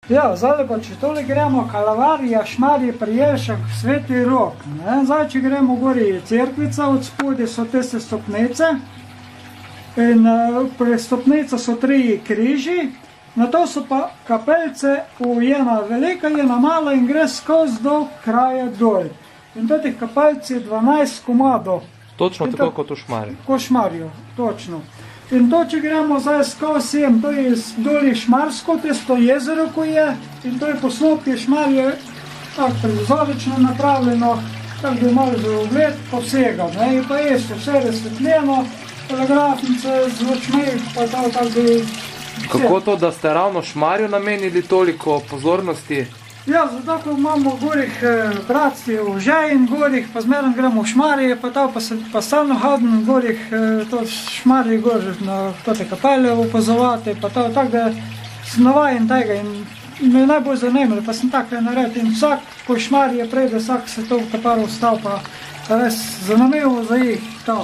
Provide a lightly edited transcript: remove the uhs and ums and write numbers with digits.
Ja, zdaj pa če tole gremo, Kalvarija, Šmarje pri Jelšah, Sveti Rok. Zdaj, če gremo gori cerkvica, od spodaj so tiste stopnice in pri stopnicah so 3 križi, na to so pa kapelce, ena velika, ena mala in gre skozi do kraja dol. In teh kapelc je 12 komadov. Točno tako kot v Šmarju. Kot v Šmarju, točno. In to, če gremo zdaj skozi, to je doli Šmarsko, tisto jezero, ko je, in to je poslopje Šmarje, tako prizorično napravljeno, tako da je malo za ogled, pa vsega. In pa je vse razsvetljeno, telegrafnice z lučmi, pa tako da je vse. Kako to, da ste ravno Šmarju namenili toliko pozornosti? Ja, zato, ko imamo gorih bratstvi v Žejn, gorih, pa zmerno gremo v Šmarje, pa stalno hodim gorih, to Šmarje gor na tote kapele opazovati, pa tako da sem navajen tega in me je najbolj zanimalo, pa sem tako naredil in vsak, ko Šmarje prejde, vsak se to kaparo vstal, pa res zanimivo za jih to.